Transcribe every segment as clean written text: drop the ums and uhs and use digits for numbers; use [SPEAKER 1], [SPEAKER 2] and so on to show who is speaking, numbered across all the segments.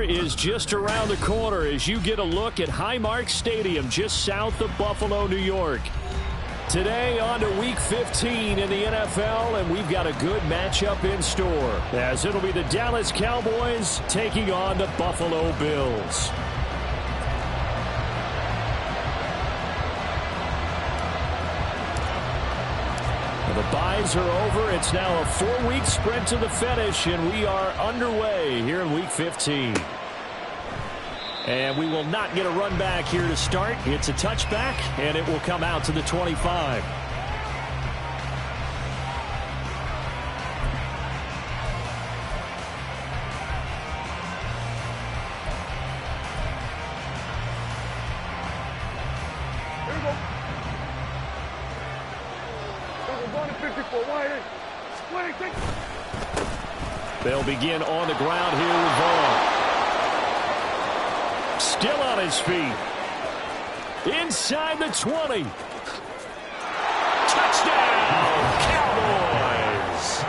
[SPEAKER 1] is just around the corner as you get a look at Highmark Stadium just south of Buffalo, New York. Today on to Week 15 in the NFL, and we've got a good matchup in store as it'll be the Dallas Cowboys taking on the Buffalo Bills. The byes are over. It's now a 4-week sprint to the finish, and we are underway here in Week 15. And we will not get a run back here to start. It's a touchback, and it will come out to the 25. They'll begin on the ground here with Vaughn. Still on his feet. Inside the 20. Touchdown, Cowboys.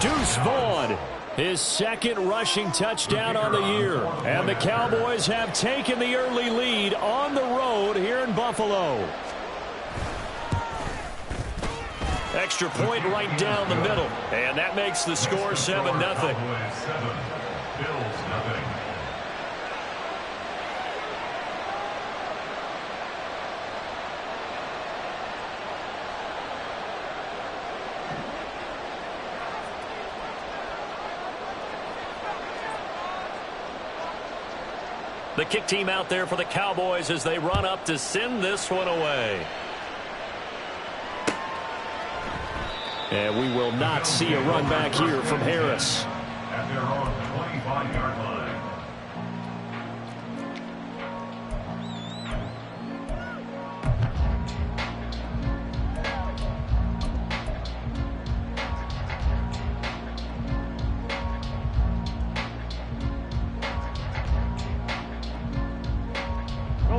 [SPEAKER 1] Deuce Vaughn, his second rushing touchdown on the year. And the Cowboys have taken the early lead on the road here in Buffalo. Extra point right down the middle. And that makes the score 7-0. The kick team out there for the Cowboys as they run up to send this one away. And we will not see a run back here from Harris.
[SPEAKER 2] At their own 25-yard line.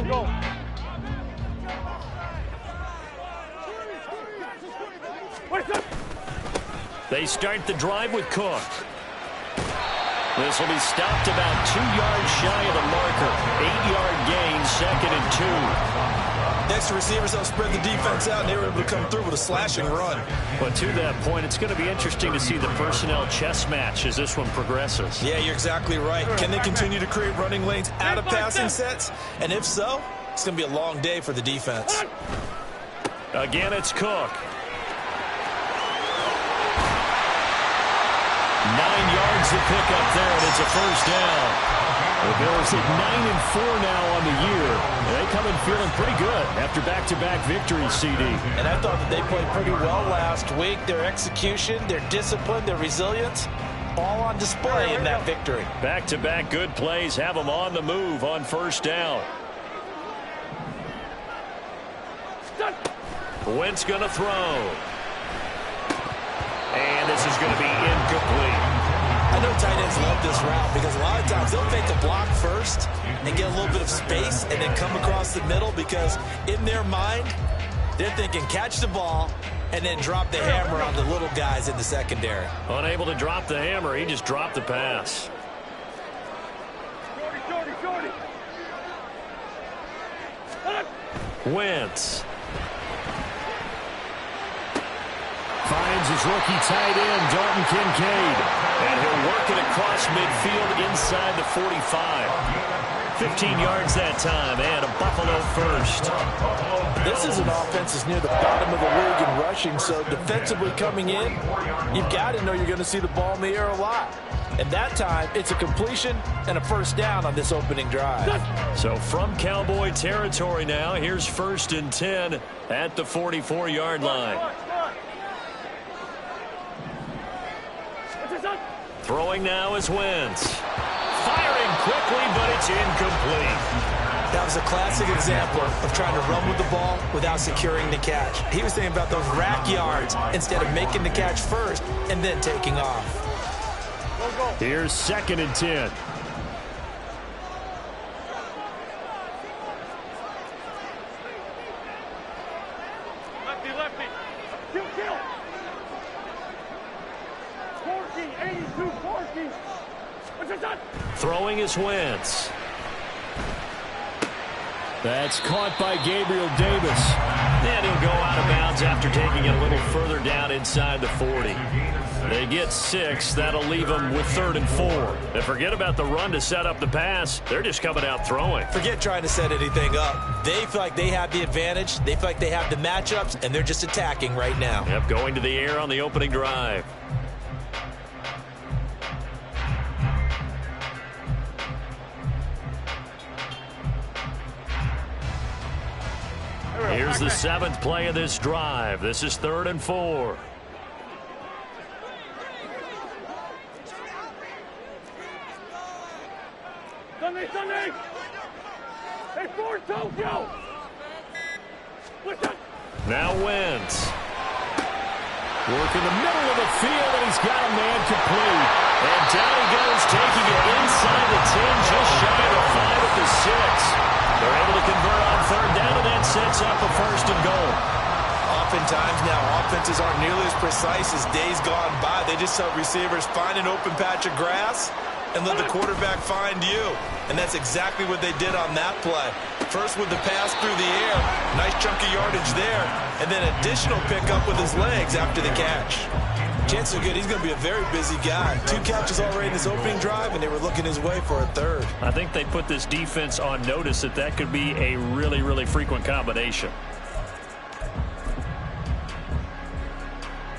[SPEAKER 3] Go.
[SPEAKER 1] They start the drive with Cook. This will be stopped about 2 yards shy of the marker. 8-yard gain, 2nd and 2.
[SPEAKER 4] Next receivers help spread the defense out, and they were able to come through with a slashing run.
[SPEAKER 1] But to that point, it's going to be interesting to see the personnel chess match as this one progresses.
[SPEAKER 4] Yeah, you're exactly right. Can they continue to create running lanes out of passing sets? And if so, it's going to be a long day for the defense.
[SPEAKER 1] Again, it's Cook. 9 yards to pick up there, and it's a first down. The Bills at 9-4 now on the year. They come in feeling pretty good after back-to-back victories, CD.
[SPEAKER 5] And I thought that they played pretty well last week. Their execution, their discipline, their resilience, all on display in that victory.
[SPEAKER 1] Back-to-back good plays have them on the move on first down. Wentz going to throw. And this is going to be incomplete.
[SPEAKER 5] I know tight ends love this route because a lot of times they'll take the block first and get a little bit of space and then come across the middle because in their mind, they're thinking catch the ball and then drop the hammer on the little guys in the secondary.
[SPEAKER 1] Unable to drop the hammer, he just dropped the pass. Wentz. Finds his rookie tight end, Dalton Kincaid. And he'll work it across midfield inside the 45. 15 yards that time, and a Buffalo first.
[SPEAKER 5] This is an offense that's near the bottom of the league in rushing, so defensively coming in, you've got to know you're going to see the ball in the air a lot. And that time, it's a completion and a first down on this opening drive.
[SPEAKER 1] So from Cowboy territory now, here's 1st and 10 at the 44-yard line. Throwing now is Wentz. Firing quickly, but it's incomplete.
[SPEAKER 5] That was a classic example of trying to run with the ball without securing the catch. He was thinking about those rack yards instead of making the catch first and then taking off.
[SPEAKER 1] Here's 2nd and 10.
[SPEAKER 3] Lefty. Kill. 14, 82, 14. What's it done?
[SPEAKER 1] Throwing throwing is Wentz. That's caught by Gabriel Davis. And he'll go out of bounds after taking it a little further down inside the 40. They get 6. That'll leave them with 3rd and 4. And forget about the run to set up the pass. They're just coming out throwing.
[SPEAKER 5] Forget trying to set anything up. They feel like they have the advantage. They feel like they have the matchups, and they're just attacking right now.
[SPEAKER 1] Yep, going to the air on the opening drive. Here's the 7th play of this drive. This is 3rd and 4.
[SPEAKER 3] Sunday! Hey, forward, Tokyo! Listen!
[SPEAKER 1] Now Wentz. Work in the middle of the field, and he's got a man complete. And down he goes, taking it inside the 10, just shy of the 5 at the 6. They're able to convert on 3rd down, and that sets up a 1st and goal.
[SPEAKER 5] Oftentimes now, offenses aren't nearly as precise as days gone by. They just help receivers find an open patch of grass and let the quarterback find you. And that's exactly what they did on that play. First with the pass through the air, nice chunk of yardage there, and then additional pickup with his legs after the catch. Chances are good he's going to be a very busy guy. 2 catches already in his opening drive, and they were looking his way for a 3rd.
[SPEAKER 1] I think they put this defense on notice that could be a really, really frequent combination.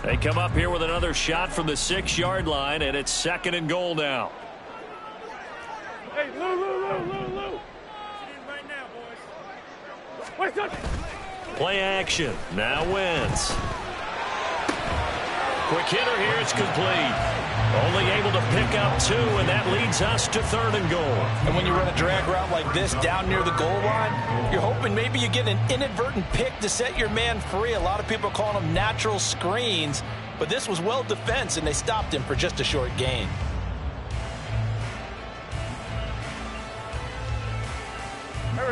[SPEAKER 1] They come up here with another shot from the 6-yard line, and it's 2nd and goal now.
[SPEAKER 3] Hey, Lou! Right now, boys. Wait, son.
[SPEAKER 1] Play action. Now Wentz. Quick hitter here. It's complete. Only able to pick up 2, and that leads us to 3rd and goal.
[SPEAKER 5] And when you run a drag route like this down near the goal line, you're hoping maybe you get an inadvertent pick to set your man free. A lot of people are calling them natural screens, but this was well defense, and they stopped him for just a short gain.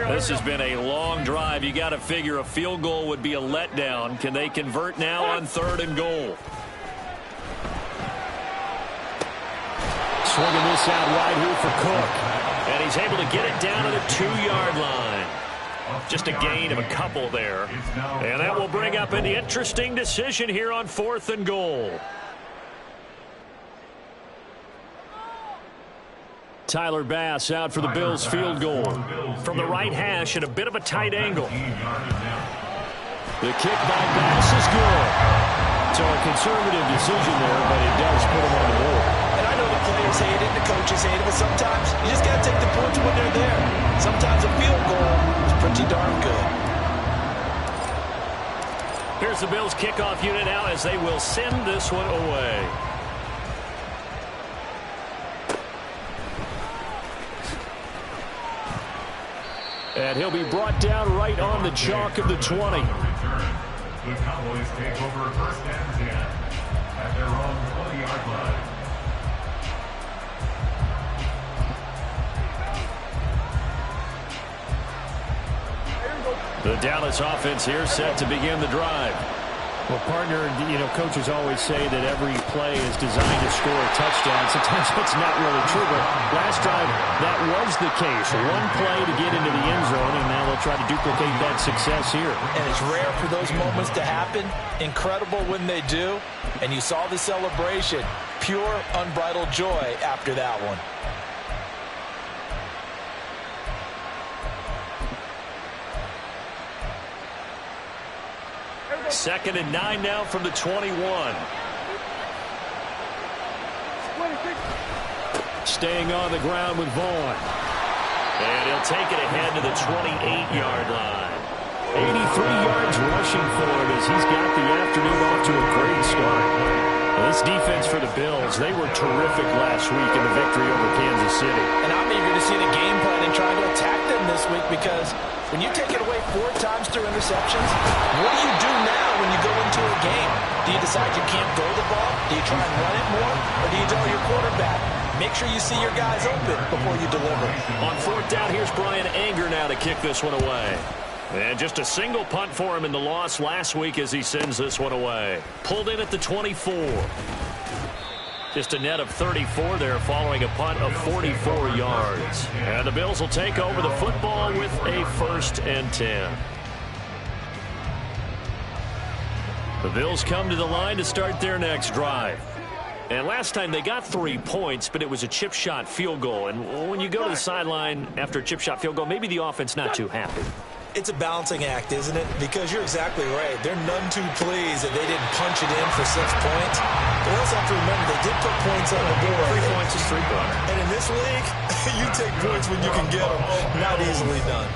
[SPEAKER 1] This has been a long drive. You got to figure a field goal would be a letdown. Can they convert now on 3rd and goal? Swinging this out wide here for Cook. And he's able to get it down to the 2-yard line. Just a gain of a couple there. And that will bring up an interesting decision here on 4th and goal. Tyler Bass out for the Bills field goal. From the right hash at a bit of a tight angle. The kick by Bass is good. So a conservative decision there, but it does put him on the board.
[SPEAKER 5] And I know the players hate it, the coaches hate it, but sometimes you just got to take the points when they're there. Sometimes a field goal is pretty darn good.
[SPEAKER 1] Here's the Bills kickoff unit now as they will send this one away. And he'll be brought down right on the chalk of the 20.
[SPEAKER 2] The Cowboys take over 1st and 10 at their own 20-yard line.
[SPEAKER 1] The Dallas offense here set to begin the drive. Well, partner, coaches always say that every play is designed to score a touchdown. Sometimes that's not really true, but last drive, that was the case. One play to get into the end zone, and now they'll try to duplicate that success here.
[SPEAKER 5] And it's rare for those moments to happen. Incredible when they do. And you saw the celebration. Pure, unbridled joy after that one.
[SPEAKER 1] 2nd and 9 now from the 21. Staying on the ground with Vaughn. And he'll take it ahead to the 28-yard line. 83 yards rushing for him as he's got the afternoon off to a great start. This defense for the Bills, they were terrific last week in the victory over Kansas City.
[SPEAKER 5] And I'm eager to see the game plan and trying to attack them this week, because when you take it away 4 times through interceptions, what do you do now when you go into a game? Do you decide you can't throw the ball? Do you try and run it more? Or do you tell your quarterback, make sure you see your guys open before you deliver?
[SPEAKER 1] On 4th down, here's Brian Anger now to kick this one away. And just a single punt for him in the loss last week as he sends this one away. Pulled in at the 24. Just a net of 34 there following a punt of 44 yards. And the Bills will take over the football with a 1st and 10. The Bills come to the line to start their next drive. And last time they got 3 points, but it was a chip shot field goal. And when you go to the sideline after a chip shot field goal, maybe the offense not too happy.
[SPEAKER 5] It's a balancing act, isn't it? Because you're exactly right. They're none too pleased that they didn't punch it in for 6 points. But we also have to remember they did put points on the board.
[SPEAKER 1] 3 points is 3-pointer.
[SPEAKER 5] And in this league, you take points when you can get them. Not easily done.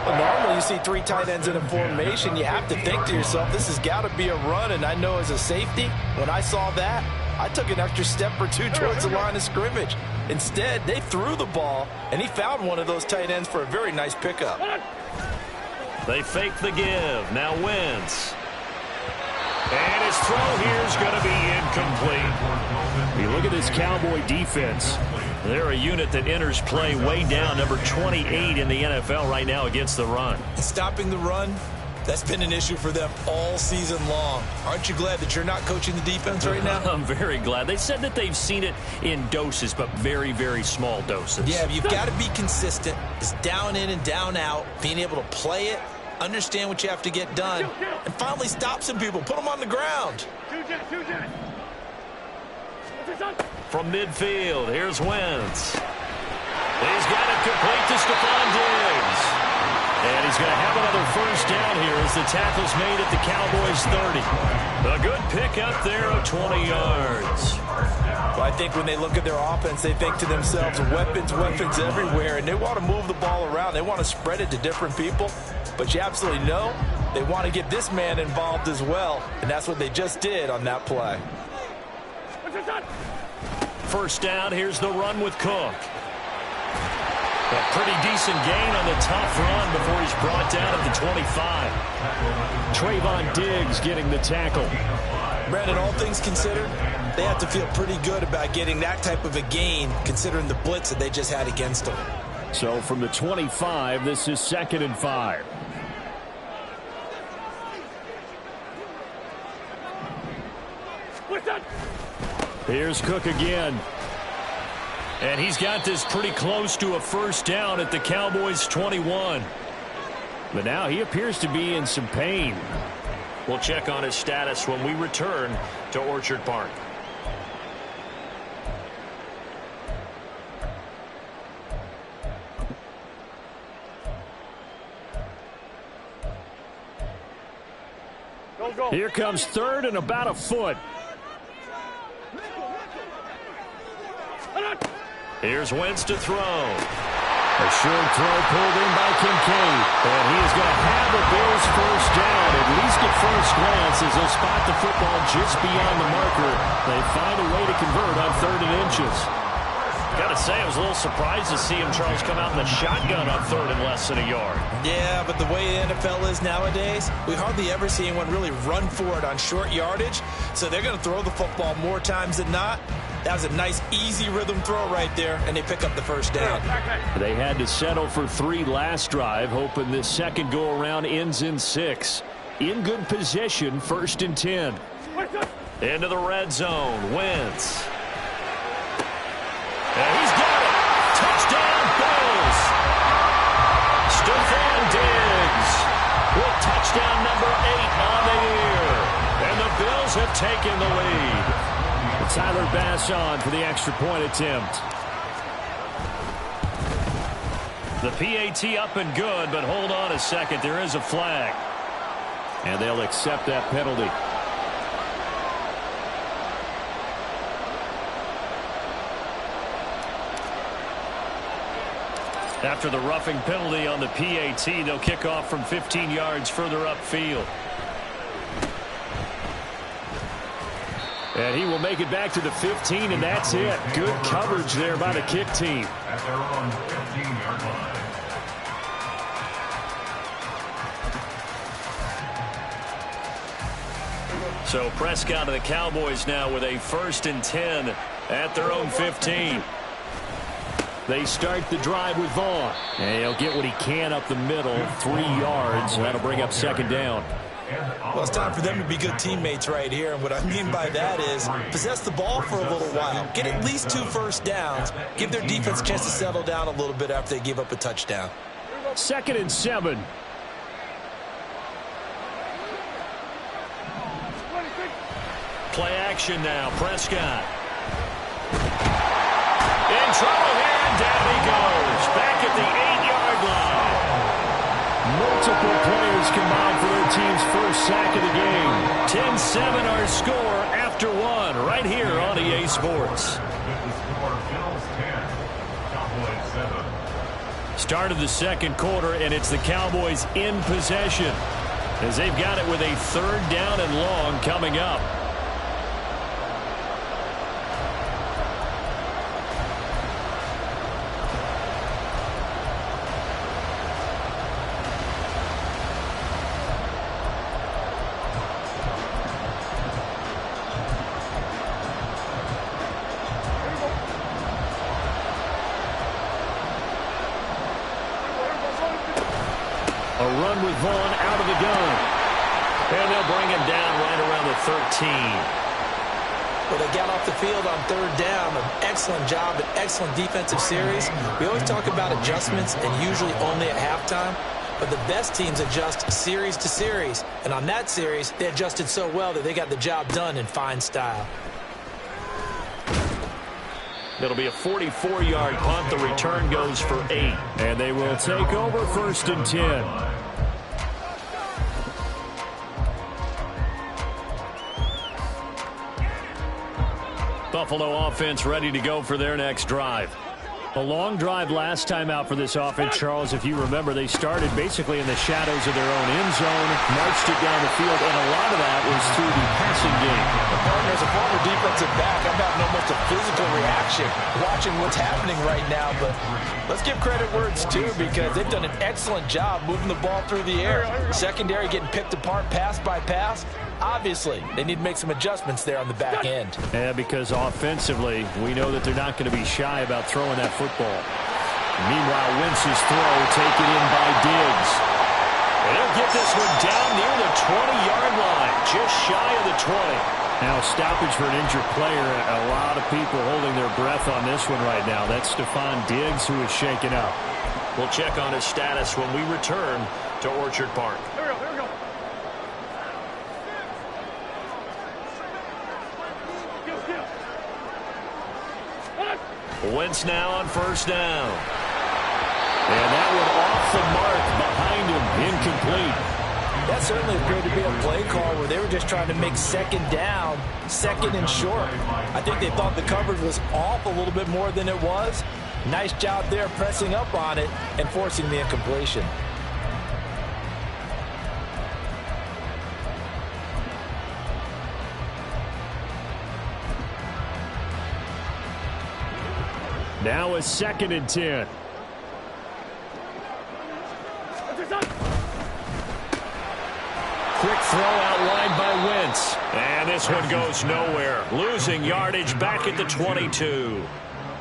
[SPEAKER 6] Well, normally you see 3 tight ends in a formation. You have to think to yourself, this has got to be a run. And I know as a safety, when I saw that, I took an extra step or 2 towards the line of scrimmage. Instead, they threw the ball, and he found one of those tight ends for a very nice pickup.
[SPEAKER 1] They fake the give. Now Wentz. And his throw here is going to be incomplete. You look at this Cowboy defense. They're a unit that enters play way down, number 28 in the NFL right now against the run.
[SPEAKER 5] Stopping the run, that's been an issue for them all season long. Aren't you glad that you're not coaching the defense right now?
[SPEAKER 1] I'm very glad. They said that they've seen it in doses, but very, very small doses.
[SPEAKER 5] Yeah, you've got to be consistent. It's down in and down out, being able to play it, understand what you have to get done, and finally stop some people, put them on the ground.
[SPEAKER 1] From midfield, here's Wentz. He's got it complete to Stephon Diggs. And he's going to have another 1st down here as the tackle's made at the Cowboys 30. A good pickup there of 20 yards.
[SPEAKER 6] Well, I think when they look at their offense, they think to themselves, weapons everywhere, and they want to move the ball around. They want to spread it to different people. But you absolutely know they want to get this man involved as well, and that's what they just did on that play.
[SPEAKER 1] 1st down, here's the run with Cook. A pretty decent gain on the tough run before he's brought down at the 25. Trayvon Diggs getting the tackle.
[SPEAKER 5] Brandon, all things considered, they have to feel pretty good about getting that type of a gain considering the blitz that they just had against them.
[SPEAKER 1] So from the 25, this is 2nd and 5. Here's Cook again. And he's got this pretty close to a 1st down at the Cowboys 21. But now he appears to be in some pain. We'll check on his status when we return to Orchard Park. Here comes 3rd and about a foot. Here's Wentz to throw. A short throw pulled in by Kincaid. And he is going to have the Bills 1st down, at least at first glance, as they'll spot the football just beyond the marker. They find a way to convert on 3rd and inches. Got to say, I was a little surprised to see him, Charles, come out in the shotgun on 3rd and less than a yard.
[SPEAKER 5] Yeah, but the way the NFL is nowadays, we hardly ever see anyone really run for it on short yardage. So they're going to throw the football more times than not. That was a nice, easy rhythm throw right there, and they pick up the 1st down.
[SPEAKER 1] They had to settle for 3 last drive, hoping this second go-around ends in 6. In good position, 1st and 10. Into the red zone, Wentz. And he's got it. Touchdown, Bills. Stephon Diggs with touchdown number 8 on the year. And the Bills have taken the lead. Tyler Bass on for the extra point attempt. The PAT up and good, but hold on a second. There is a flag. And they'll accept that penalty. After the roughing penalty on the PAT, they'll kick off from 15 yards further upfield. And he will make it back to the 15, and that's it. Good coverage there by the kick team.
[SPEAKER 2] At their own 15-yard line.
[SPEAKER 1] So Prescott and the Cowboys now with a 1st and 10 at their own 15. They start the drive with Vaughn. And he'll get what he can up the middle, 3 yards. And that'll bring up 2nd down.
[SPEAKER 5] Well, it's time for them to be good teammates right here. And what I mean by that is possess the ball for a little while. Get at least 2 first downs. Give their defense a chance to settle down a little bit after they give up a touchdown.
[SPEAKER 1] 2nd and 7. Play action now. Prescott. In trouble here, and down he goes. Back at the 8-yard line. Multiple players combined for their team's first sack of the game. 10-7 our score after 1 right here on EA Sports. Start of the 2nd quarter, and it's the Cowboys in possession as they've got it with a 3rd down and long coming up. A run with Vaughn out of the gun. And they'll bring him down right around the 13.
[SPEAKER 5] Well, they got off the field on 3rd down. An excellent job, an excellent defensive series. We always talk about adjustments and usually only at halftime. But the best teams adjust series to series. And on that series, they adjusted so well that they got the job done in fine style.
[SPEAKER 1] It'll be a 44-yard punt. The return goes for 8. And they will take over 1st and 10. Buffalo offense ready to go for their next drive. A long drive last time out for this offense, Charles. If you remember, they started basically in the shadows of their own end zone, marched it down the field, and a lot of that was through the passing game.
[SPEAKER 6] As a former defensive back, I'm having almost a physical reaction watching what's happening right now. But let's give credit where it's due, because they've done an excellent job moving the ball through the air. Secondary getting picked apart pass by pass. Obviously, they need to make some adjustments there on the back end.
[SPEAKER 1] Yeah, because offensively, we know that they're not going to be shy about throwing that football. Meanwhile, Wentz's throw taken in by Diggs. And they'll get this one down near the 20-yard line, just shy of the 20. Now, stoppage for an injured player. A lot of people holding their breath on this one right now. That's Stephon Diggs, who is shaken up. We'll check on his status when we return to Orchard Park. Wentz now on 1st down. And that one off the mark behind him, incomplete.
[SPEAKER 6] That certainly appeared to be a play call where they were just trying to make 2nd down, 2nd and short. I think they thought the coverage was off a little bit more than it was. Nice job there pressing up on it and forcing the incompletion.
[SPEAKER 1] Now a 2nd and 10. Quick throw outlined by Wentz. And this one goes nowhere. Losing yardage back at the 22.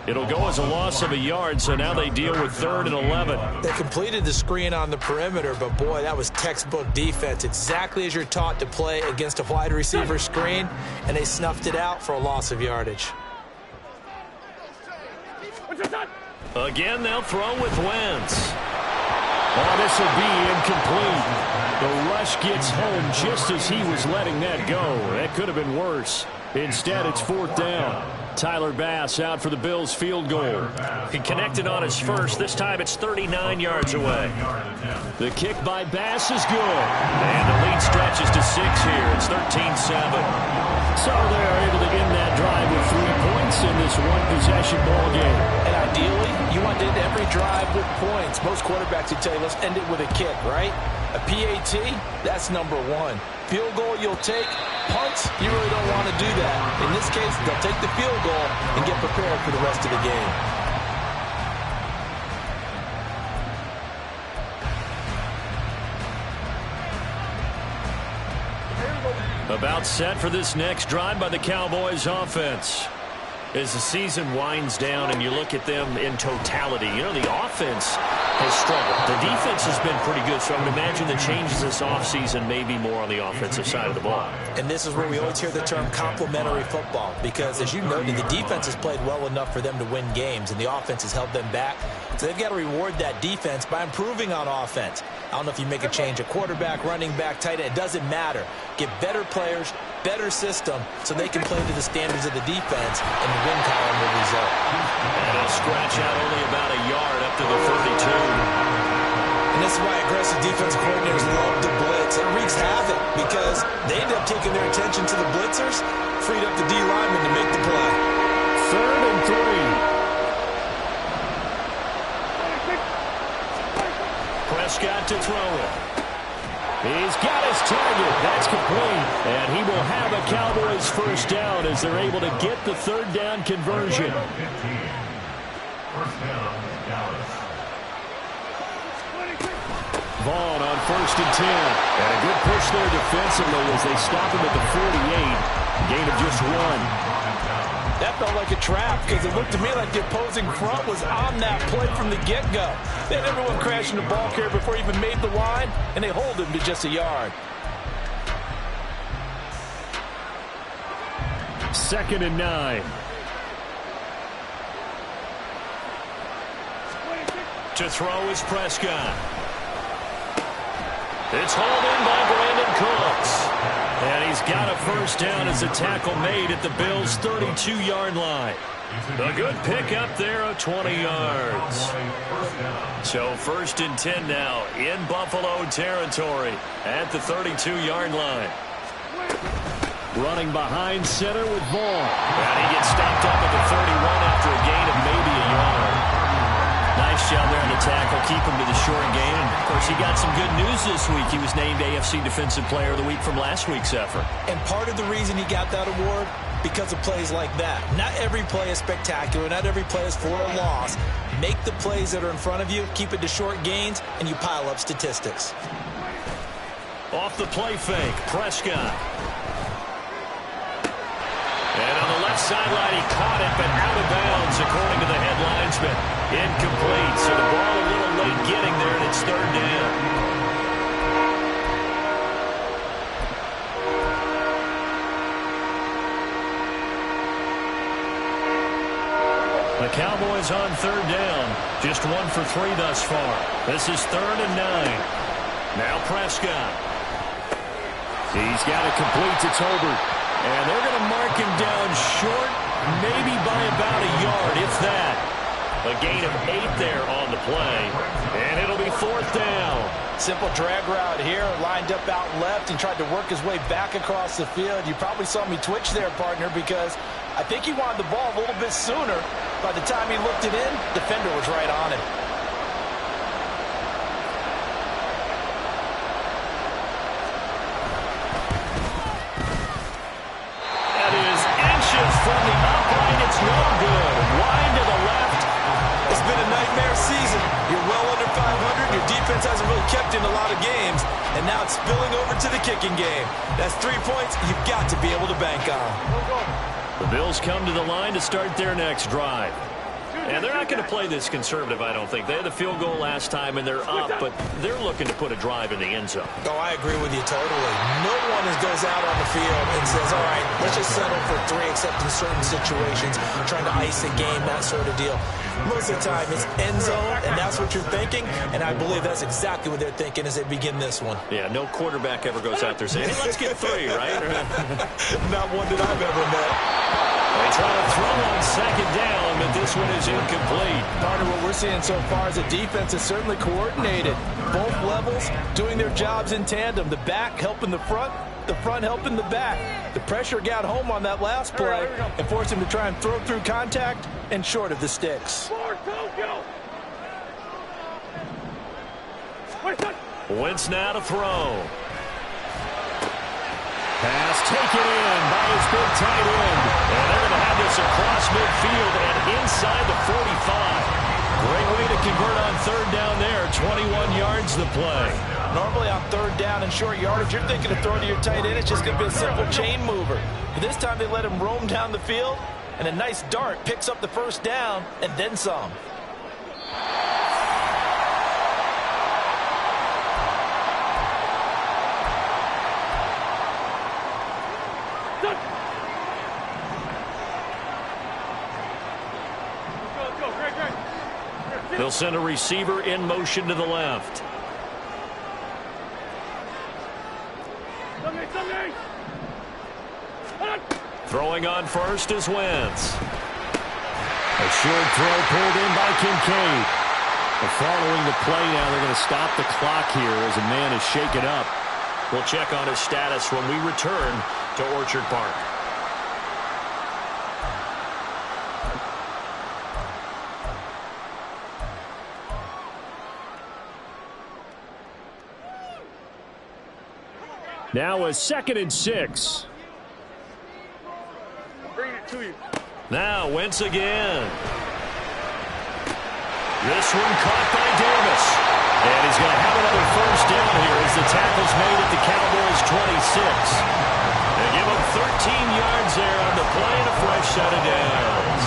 [SPEAKER 1] It'll go as a loss of a yard, so now they deal with 3rd and 11.
[SPEAKER 5] They completed the screen on the perimeter, but boy, that was textbook defense. Exactly as you're taught to play against a wide receiver screen, and they snuffed it out for a loss of yardage.
[SPEAKER 1] Again, they'll throw with Wentz. Oh, this will be incomplete. The rush gets home just as he was letting that go. That could have been worse. Instead, it's 4th down. Tyler Bass out for the Bills field goal. He connected on his first. This time it's 39 yards away. The kick by Bass is good. And the lead stretches to 6 here. It's 13-7. So they're able to end that drive with 3 points in this one-possession ball game.
[SPEAKER 6] And ideally, you want to end every drive with points. Most quarterbacks would tell you, let's end it with a kick, right? A PAT, that's number 1. Field goal you'll take. Punts, you really don't want to do that. In this case, they'll take the field goal and get prepared for the rest of the game.
[SPEAKER 1] About set for this next drive by the Cowboys offense. As the season winds down and you look at them in totality, you know, the offense has struggled. The defense has been pretty good, so I would imagine the changes this offseason may be more on the offensive side of the ball.
[SPEAKER 5] And this is where we always hear the term complementary football, because as you noted, the defense has played well enough for them to win games, and the offense has held them back. So they've got to reward that defense by improving on offense. I don't know if you make a change at quarterback, running back, tight end. It doesn't matter. Get better players, better system, so they can play to the standards of the defense, and the win column will result.
[SPEAKER 1] And he'll scratch out only about a yard up to the 32.
[SPEAKER 5] And this is why aggressive defensive coordinators love to blitz. It wreaks havoc because they end up taking their attention to the blitzers, freed up the D lineman to make the play.
[SPEAKER 1] 3rd and 3. Prescott to throw it. He's got his target. That's complete. And he will have a Cowboys first down as they're able to get the 3rd down conversion.
[SPEAKER 2] 15. First down, Dallas.
[SPEAKER 1] Vaughn on 1st and 10. And a good push there defensively as they stop him at the 48. Gain of just 1.
[SPEAKER 6] That felt like a trap because it looked to me like the opposing front was on that play from the get-go. They had everyone crashing the ball carrier before he even made the line, and they hold him to just a yard.
[SPEAKER 1] 2nd and 9. To throw is Prescott. It's hauled in by Brandon Cooks. And he's got a first down as a tackle made at the Bills' 32-yard line. A good pickup there of 20 yards. So 1st and 10 now in Buffalo territory at the 32-yard line. Running behind center with Vaughn. And he gets stopped up at the 31 after a gain of maybe a yard. Nice job there on the tackle. Keep him to the short gain. And, of course, he got some good news this week. He was named AFC Defensive Player of the Week from last week's effort.
[SPEAKER 5] And part of the reason he got that award, because of plays like that. Not every play is spectacular. Not every play is for a loss. Make the plays that are in front of you, keep it to short gains, and you pile up statistics.
[SPEAKER 1] Off the play fake, Prescott. And on the left sideline, he caught it, but out of bounds, according to the head linesman. Incomplete, so the ball a little late getting there, and it's 3rd down. The Cowboys on 3rd down. Just 1 for 3 thus far. This is 3rd and 9. Now Prescott. He's got it complete to Tolbert. And they're going to mark him down short, maybe by about a yard, if that. A gain of 8 there on the play. And it'll be 4th down.
[SPEAKER 6] Simple drag route here, lined up out left and tried to work his way back across the field. You probably saw me twitch there, partner, because I think he wanted the ball a little bit sooner. By the time he looked it in, defender was right on him.
[SPEAKER 1] That is inches from the upright. It's no good. Wide to the left.
[SPEAKER 5] It's been a nightmare season. You're well under 500. Your defense hasn't really kept in a lot of games. And now it's spilling over to the kicking game. That's 3 points you've got to be able to bank on.
[SPEAKER 1] The Bills come to the line to start their next drive. And they're not going to play this conservative, I don't think. They had the field goal last time, and they're up, but they're looking to put a drive in the end zone.
[SPEAKER 5] Oh, I agree with you totally. No one goes out on the field and says, all right, let's just settle for 3, except in certain situations, trying to ice a game, that sort of deal. Most of the time, it's end zone, and that's what you're thinking, and I believe that's exactly what they're thinking as they begin this one.
[SPEAKER 1] Yeah, no quarterback ever goes out there saying, hey, let's get 3, right?
[SPEAKER 5] Not one that I've ever met.
[SPEAKER 1] They try to throw on 2nd down, but this one is incomplete.
[SPEAKER 6] Partner, what we're seeing so far is the defense is certainly coordinated. Both levels doing their jobs in tandem. The back helping the front helping the back. The pressure got home on that last play and forced him to try and throw through contact and short of the sticks.
[SPEAKER 1] Wentz now to throw. Pass taken in by his big tight end. And they're going to have this across midfield and inside the 45. Great way to convert on 3rd down there. 21 yards the play.
[SPEAKER 6] Normally on 3rd down and short yardage, you're thinking of throwing to your tight end. It's just going to be a simple chain mover. But this time they let him roam down the field And a nice dart picks up the first down and then some.
[SPEAKER 1] They'll send a receiver in motion to the left. Throwing on first is Wentz. A short throw pulled in by Kincaid. Following the play now, they're going to stop the clock here as a man is shaken up. We'll check on his status when we return to Orchard Park. Now a 2nd and 6.
[SPEAKER 3] Bring it to you.
[SPEAKER 1] Now Wentz again. This one caught by Davis. And he's going to have another first down here as the tackle's made at the Cowboys' 26. They give him 13 yards there on the play and a fresh set of downs.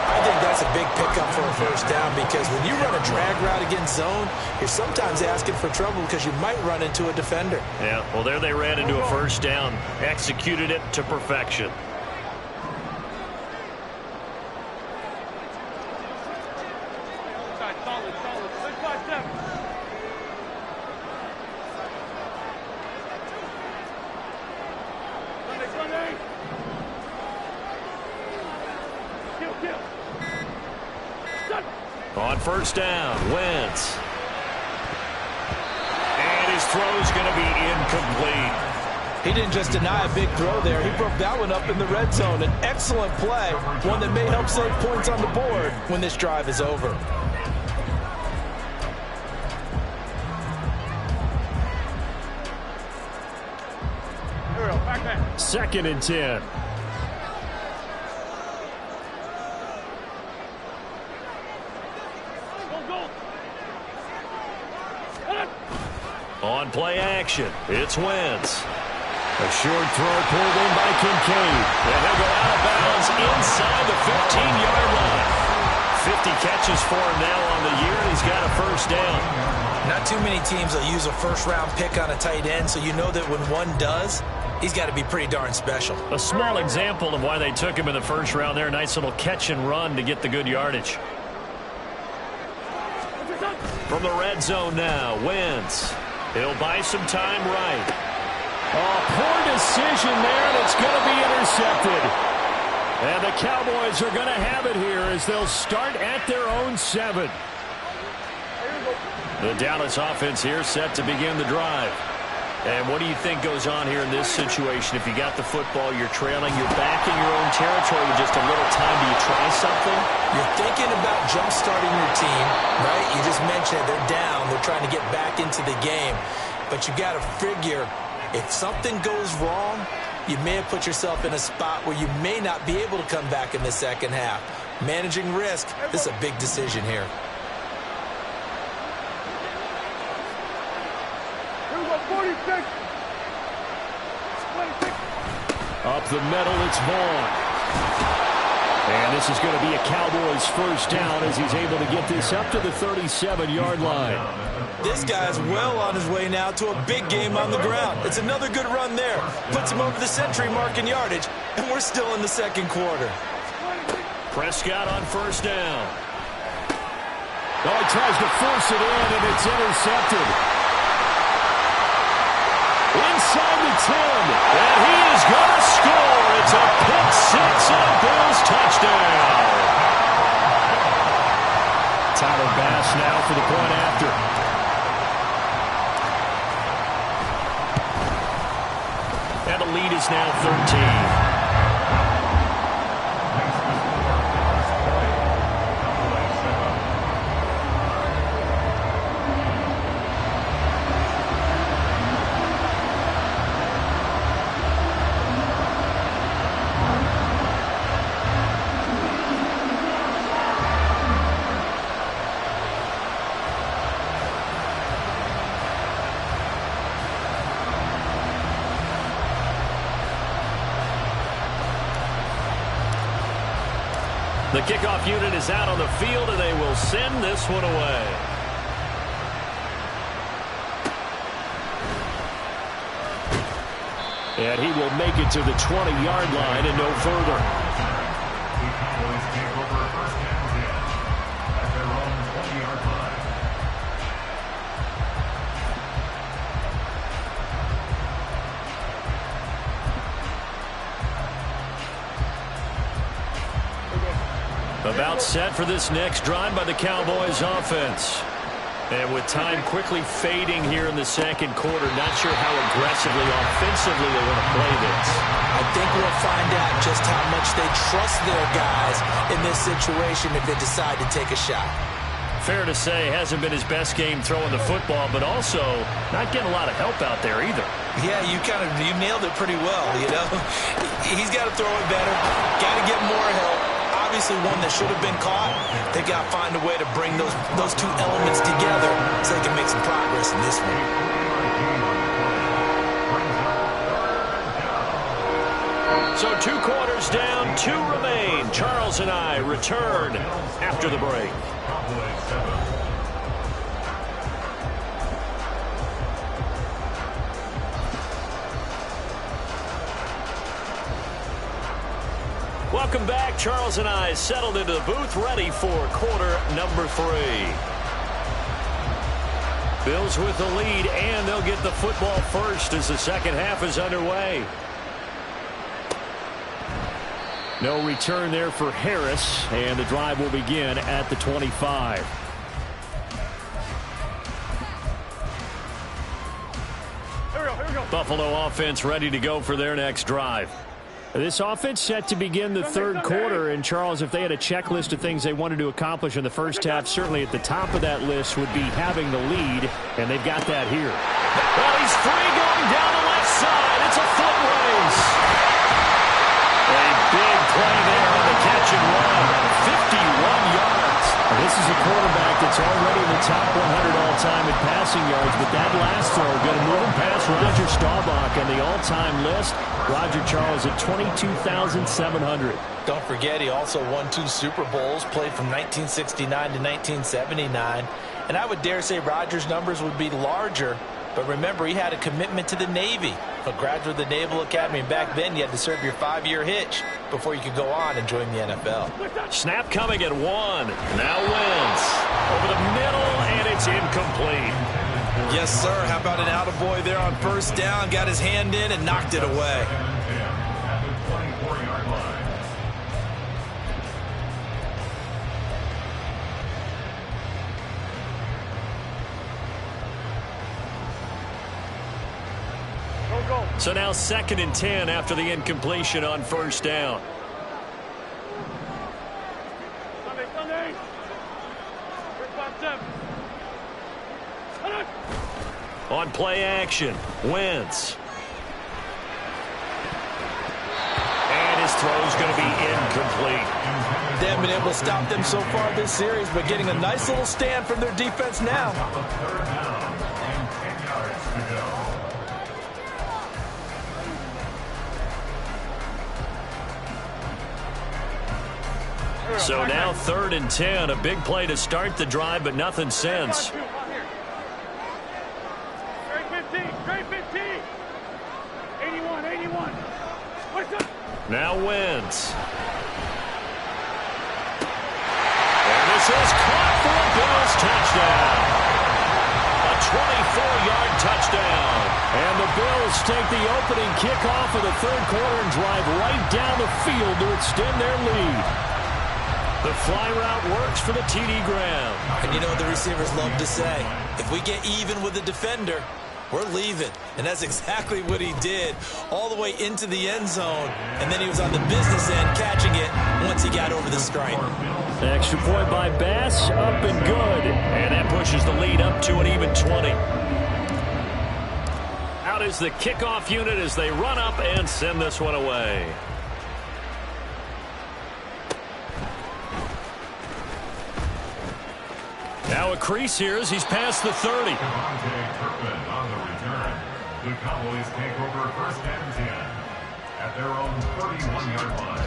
[SPEAKER 5] I think that's a big pickup for a first down because when you run a drag route against zone, you're sometimes asking for trouble because you might run into a defender.
[SPEAKER 1] Yeah, well, there they ran into a first down, executed it to perfection. On first down, Wentz. And his throw's going to be incomplete.
[SPEAKER 6] He didn't just deny a big throw there. He broke that one up in the red zone. An excellent play, one that may help save points on the board when this drive is over.
[SPEAKER 1] Second and 10. On play action, it's Wentz. A short throw pulled in by Kincaid. And he'll go out of bounds inside the 15-yard line. 50 catches for him now on the year, and he's got a first down.
[SPEAKER 5] Not too many teams will use a first-round pick on a tight end, so you know that when one does, he's got to be pretty darn special.
[SPEAKER 1] A small example of why they took him in the first round there. Nice little catch and run to get the good yardage. From the red zone now, Wentz. He'll buy some time right. Oh, poor decision there, and it's going to be intercepted. And the Cowboys are going to have it here as they'll start at their own 7. The Dallas offense here set to begin the drive. And what do you think goes on here in this situation? If you got the football, you're trailing, you're back in your own territory with just a little time. Do you try something?
[SPEAKER 5] You're thinking about jump-starting your team, right? You just mentioned it. They're down. They're trying to get back into the game. But you got to figure, if something goes wrong, you may have put yourself in a spot where you may not be able to come back in the second half. Managing risk, this is a big decision here.
[SPEAKER 1] Up the middle, it's Vaughn. And this is going to be a Cowboys first down as he's able to get this up to the 37-yard line.
[SPEAKER 5] This guy's well on his way now to a big game on the ground. It's another good run there. Puts him over the century mark in yardage, and we're still in the second quarter.
[SPEAKER 1] Prescott on first down. Oh, he tries to force it in, and it's intercepted. Inside the 10, and he is going to score. It's a pick six and a Bills touchdown. Tyler Bass now for the point after. And the lead is now 13. The kickoff unit is out on the field, and they will send this one away. And he will make it to the 20-yard line and no further.
[SPEAKER 2] The Cowboys take over first and 10 at their own 20-yard line.
[SPEAKER 1] About set for this next drive by the Cowboys offense. And with time quickly fading here in the second quarter, not sure how aggressively, offensively they want to play this.
[SPEAKER 5] I think we'll find out just how much they trust their guys in this situation if they decide to take a shot.
[SPEAKER 1] Fair to say, hasn't been his best game throwing the football, but also not getting a lot of help out there either.
[SPEAKER 5] Yeah, you nailed it pretty well, you know. He's got to throw it better, got to get more help. Obviously one that should have been caught. They got to find a way to bring those two elements together so they can make some progress in this one.
[SPEAKER 1] So 2 quarters down, 2 remain. Charles and I return after the break. Welcome back. Charles and I settled into the booth, ready for quarter number 3. Bills with the lead, and they'll get the football first as the second half is underway. No return there for Harris, and the drive will begin at the 25.
[SPEAKER 3] Here we go.
[SPEAKER 1] Buffalo offense ready to go for their next drive. This offense set to begin the third quarter, and Charles, if they had a checklist of things they wanted to accomplish in the first half, certainly at the top of that list would be having the lead, and they've got that here. Well, he's free going down the left side. It's a foot race. A big play there on the catch and run. 51 yards. This is a quarterback that's already in the top 100 all-time in passing yards, but that last throw going to move him past Roger Staubach on the all-time list. Roger Charles at 22,700.
[SPEAKER 5] Don't forget, he also won 2 Super Bowls, played from 1969 to 1979. And I would dare say Roger's numbers would be larger. But remember, he had a commitment to the Navy, a graduate of the Naval Academy. And back then, you had to serve your 5-year hitch before you could go on and join the NFL.
[SPEAKER 1] Snap coming at 1. Now wins. Over the middle, and it's incomplete.
[SPEAKER 5] Yes, sir. How about an attaboy there on first down? Got his hand in and knocked it away.
[SPEAKER 2] At the 24-yard line.
[SPEAKER 3] Go.
[SPEAKER 1] So now 2nd and 10 after the incompletion on first down.
[SPEAKER 3] Sunday. First 5-7.
[SPEAKER 1] On play action, Wentz. And his throw's going to be incomplete.
[SPEAKER 5] They haven't been able to stop them so far this series, but getting a nice little stand from their defense now.
[SPEAKER 2] Third down and 10 yards to go.
[SPEAKER 1] So now 3rd and 10, a big play to start the drive, but nothing since.
[SPEAKER 3] Straight 15. 81.
[SPEAKER 1] Now Wentz. And this is caught for a Bills touchdown. A 24-yard touchdown. And the Bills take the opening kickoff of the third quarter and drive right down the field to extend their lead. The fly route works for the TD ground.
[SPEAKER 5] And you know what the receivers love to say? If we get even with the defender, we're leaving. And that's exactly what he did, all the way into the end zone. And then he was on the business end catching it once he got over the stripe.
[SPEAKER 1] An extra point by Bass, up and good. And that pushes the lead up to an even 20. Out is the kickoff unit as they run up and send this one away. Now a crease here as he's past the 30.
[SPEAKER 2] On the return, the Cowboys take over first and 10 at their own 31-yard line.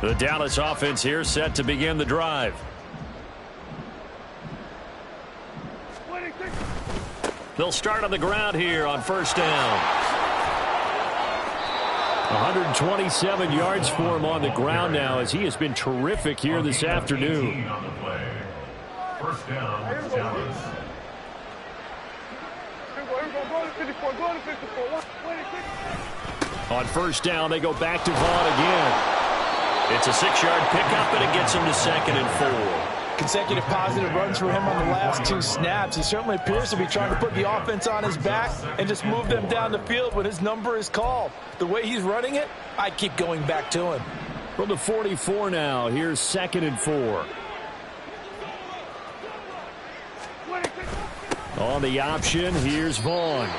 [SPEAKER 1] The Dallas offense here set to begin the drive. They'll start on the ground here on first down. 127 yards for him on the ground now, as he has been terrific here this afternoon.
[SPEAKER 2] On the play. First down, Dallas.
[SPEAKER 1] On first down, they go back to Vaughn again. It's a 6-yard pickup, and it gets him to 2nd and 4.
[SPEAKER 6] Consecutive positive runs for him on the last 2 snaps. He certainly appears to be trying to put the offense on his back and just move them down the field when his number is called. The way he's running it, I keep going back to him.
[SPEAKER 1] From the 44 now, here's 2nd and 4. On the option, here's Vaughn.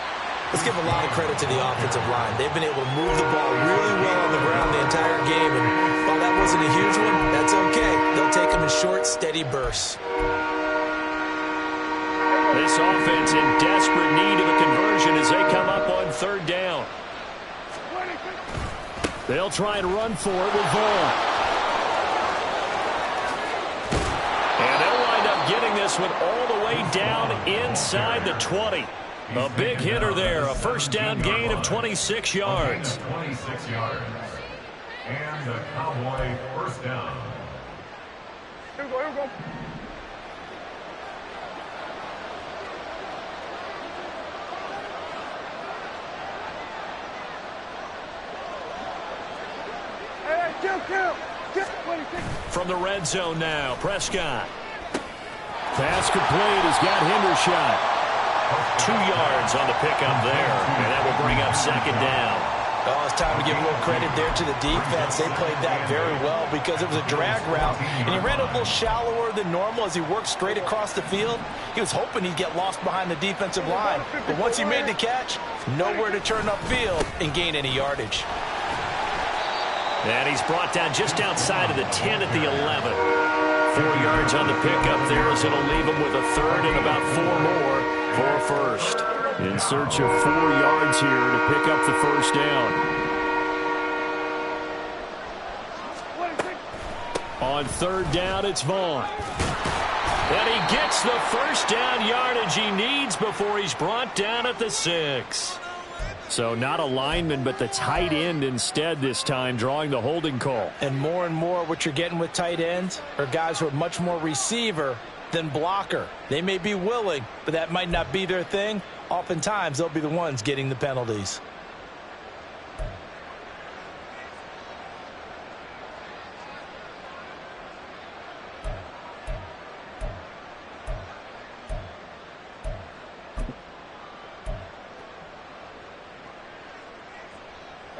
[SPEAKER 5] Let's give a lot of credit to the offensive line. They've been able to move the ball really well on the ground the entire game. And while that wasn't a huge one, that's okay. They'll take them in short, steady bursts.
[SPEAKER 1] This offense in desperate need of a conversion as they come up on 3rd down. They'll try and run for it with Vaughn. And they'll wind up getting this one all the way down inside the 20. A big hitter there, a first down gain of 26 yards.
[SPEAKER 2] 26 yards. And the Cowboy first down.
[SPEAKER 3] Here we go, here we go. Hey, kill.
[SPEAKER 1] From the red zone now, Prescott. Pass complete, has got Hendershot. 2 yards on the pickup there, and that will bring up 2nd down.
[SPEAKER 6] Oh, it's time to give a little credit there to the defense. They played that very well because it was a drag route, and he ran a little shallower than normal as he worked straight across the field. He was hoping he'd get lost behind the defensive line, but once he made the catch, nowhere to turn upfield and gain any yardage.
[SPEAKER 1] And he's brought down just outside of the 10 at the 11. 4 yards on the pickup there as it'll leave him with a 3rd and about 4 more for a first. In search of 4 yards here to pick up the first down. On 3rd down, it's Vaughn. And he gets the first down yardage he needs before he's brought down at the 6. So not a lineman, but the tight end instead this time, drawing the holding call.
[SPEAKER 6] And more what you're getting with tight ends are guys who are much more receiver than blocker. They may be willing, but that might not be their thing. Oftentimes, they'll be the ones getting the penalties.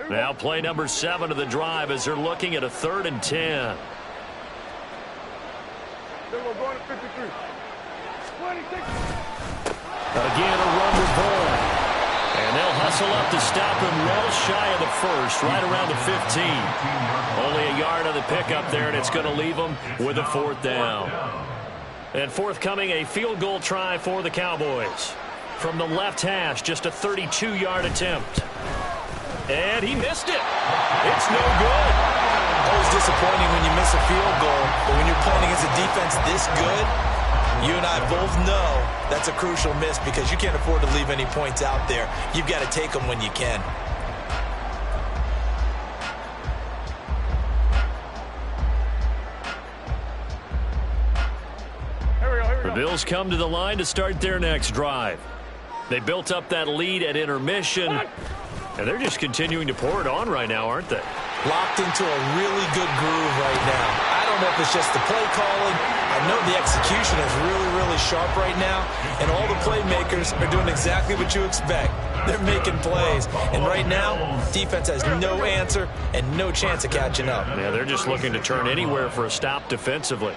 [SPEAKER 1] Now play number 7 of the drive as they're looking at a 3rd and 10.
[SPEAKER 3] Then we're going to 53. 26.
[SPEAKER 1] Again, a run with Vaughn. And they'll hustle up to stop him well shy of the first, right around the 15. Only a yard on the pickup there, and it's going to leave him with a 4th down. And forthcoming, a field goal try for the Cowboys. From the left hash, just a 32-yard attempt. And he missed it. It's no good.
[SPEAKER 5] Always disappointing when you miss a field goal, but when you're playing against a defense this good, you and I both know that's a crucial miss because you can't afford to leave any points out there. You've got to take them when you can.
[SPEAKER 1] The Bills come to the line to start their next drive. They built up that lead at intermission, and they're just continuing to pour it on right now, aren't they?
[SPEAKER 5] Locked into a really good groove right now. I don't know if it's just the play calling. I know the execution is really sharp right now, and all the playmakers are doing exactly what you expect. They're making plays, and right now, defense has no answer and no chance of catching up.
[SPEAKER 1] Yeah, they're just looking to turn anywhere for a stop defensively.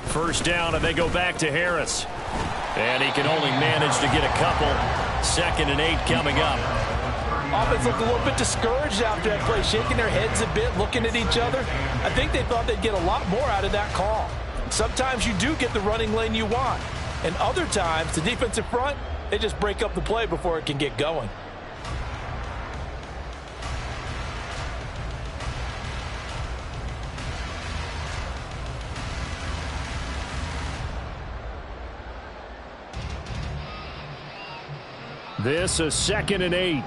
[SPEAKER 1] First down, and they go back to Harris. And he can only manage to get a couple. 2nd and 8 coming up.
[SPEAKER 6] Offense looked a little bit discouraged after that play, shaking their heads a bit, looking at each other. I think they thought they'd get a lot more out of that call. Sometimes you do get the running lane you want. And other times, the defensive front, they just break up the play before it can get going.
[SPEAKER 1] This a 2nd and 8.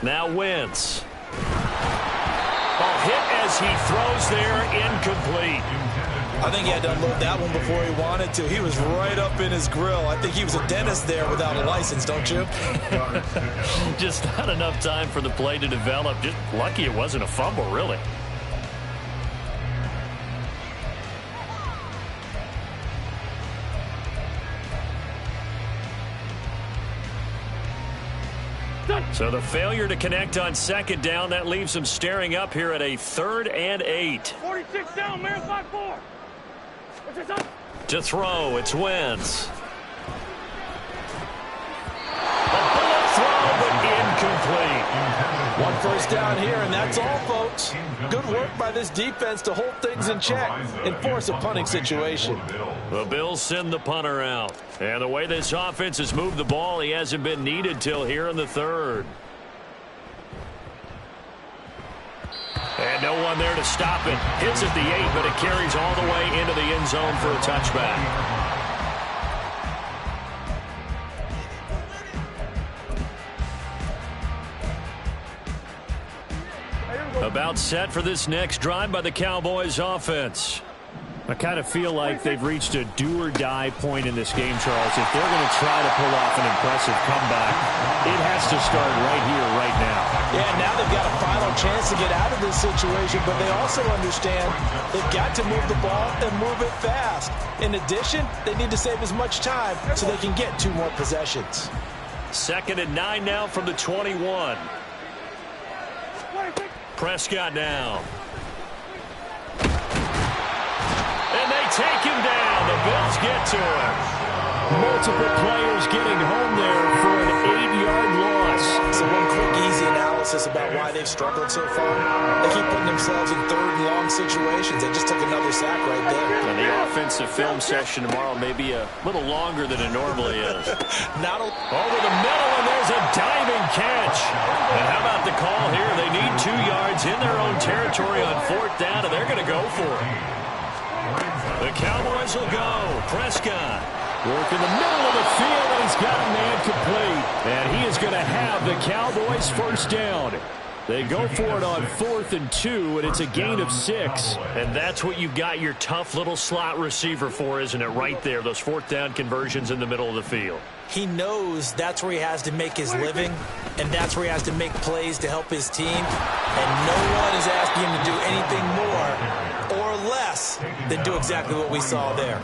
[SPEAKER 1] Now Wentz. Hit as he throws there, incomplete.
[SPEAKER 5] I think he had to unload that one before he wanted to. He was right up in his grill. I think he was a dentist there without a license, don't you?
[SPEAKER 1] Just not enough time for the play to develop. Just lucky it wasn't a fumble, really. So the failure to connect on 2nd down, that leaves him staring up here at a 3rd and 8.
[SPEAKER 3] 46 down, man, 5-4.
[SPEAKER 1] To throw, it's Wentz. A bullet throw, but incomplete.
[SPEAKER 6] 1 first down here, and that's all, folks. Good work by this defense to hold things in check and force a punting situation.
[SPEAKER 1] The Bills send the punter out. And the way this offense has moved the ball, he hasn't been needed till here in the 3rd. And no one there to stop it. Hits at the 8, but it carries all the way into the end zone for a touchback. About set for this next drive by the Cowboys offense. I kind of feel like they've reached a do-or-die point in this game, Charles. If they're going to try to pull off an impressive comeback, it has to start right here, right now.
[SPEAKER 6] Yeah, now they've got a final chance to get out of this situation, but they also understand they've got to move the ball and move it fast. In addition, they need to save as much time so they can get 2 more possessions.
[SPEAKER 1] 2nd and 9 now from the 21. Prescott now. And they take him down. The Bills get to him. Multiple players getting home there for an 8-yard loss.
[SPEAKER 5] So one quick, easy analysis about why they've struggled so far. They keep putting themselves in 3rd and long situations. They just took another sack right there.
[SPEAKER 1] And the offensive film session tomorrow may be a little longer than it normally is. Over the middle, and there's a diving catch. And how about the call here? They need 2 yards in their own territory on 4th down, and they're going to go for it. The Cowboys will go. Prescott. Work in the middle of the field, and he's got a man complete. And he is going to have the Cowboys 1st down. They go for it on 4th and 2, and it's a gain of 6. And that's what you've got your tough little slot receiver for, isn't it? Right there, those 4th down conversions in the middle of the field.
[SPEAKER 5] He knows that's where he has to make his living, and that's where he has to make plays to help his team. And no one is asking him to do anything more or less than do exactly what we saw there.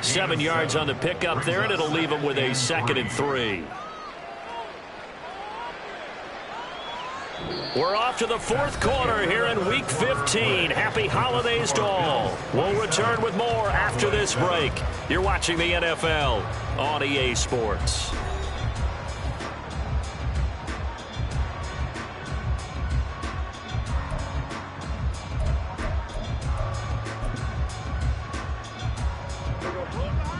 [SPEAKER 1] 7 yards on the pickup there, and it'll leave him with a 2nd and 3. We're off to the 4th quarter here in Week 15. Happy holidays to all. We'll return with more after this break. You're watching the NFL on EA Sports.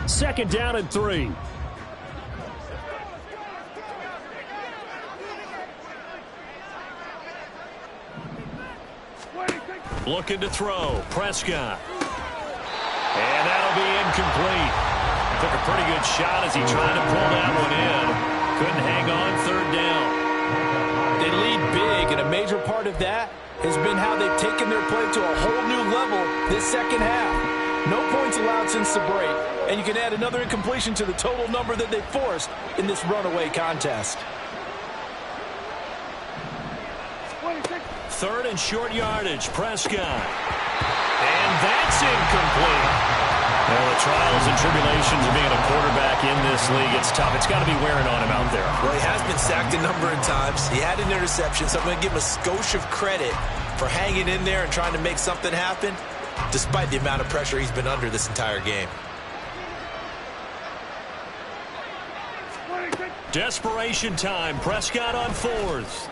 [SPEAKER 1] Second down and 3. Looking to throw. Prescott. And that'll be incomplete. Took a pretty good shot as he tried to pull that one in. Couldn't hang on 3rd down.
[SPEAKER 6] They lead big, and a major part of that has been how they've taken their play to a whole new level this 2nd half. No points allowed since the break, and you can add another incompletion to the total number that they forced in this runaway contest.
[SPEAKER 1] 3rd and short yardage. Prescott. And that's incomplete. Well, the trials and tribulations of being a quarterback in this league, it's tough. It's got to be wearing on him out there.
[SPEAKER 5] Well, he has been sacked a number of times. He had an interception, so I'm going to give him a skosh of credit for hanging in there and trying to make something happen, despite the amount of pressure he's been under this entire game.
[SPEAKER 1] Desperation time. Prescott on 4th.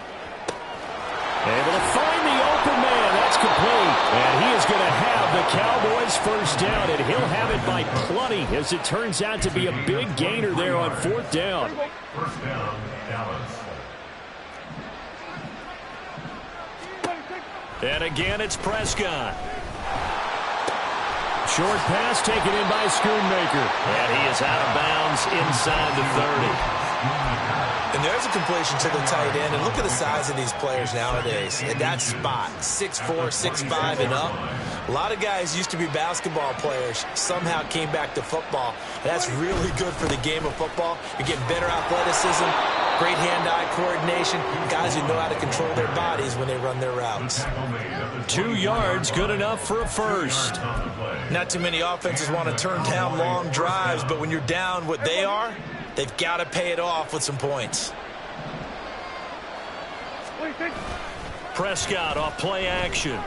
[SPEAKER 1] Able to find the open man. That's complete. And he is going to have the Cowboys 1st down, and he'll have it by plenty, as it turns out to be a big gainer there on 4th down.
[SPEAKER 2] 1st down, Dallas.
[SPEAKER 1] And again, it's Prescott. short pass taken in by Schoonmaker. And he is out of bounds inside the 30.
[SPEAKER 5] And there's a completion to the tight end. And look at the size of these players nowadays. At that spot, 6'4", 6'5", and up. A lot of guys used to be basketball players, somehow came back to football. That's really good for the game of football. You're getting better athleticism, great hand-eye coordination, guys who know how to control their bodies when they run their routes.
[SPEAKER 1] 2 yards, good enough for a first.
[SPEAKER 5] Not too many offenses want to turn down long drives, but when you're down what they are, they've got to pay it off with some points.
[SPEAKER 1] Prescott off play action.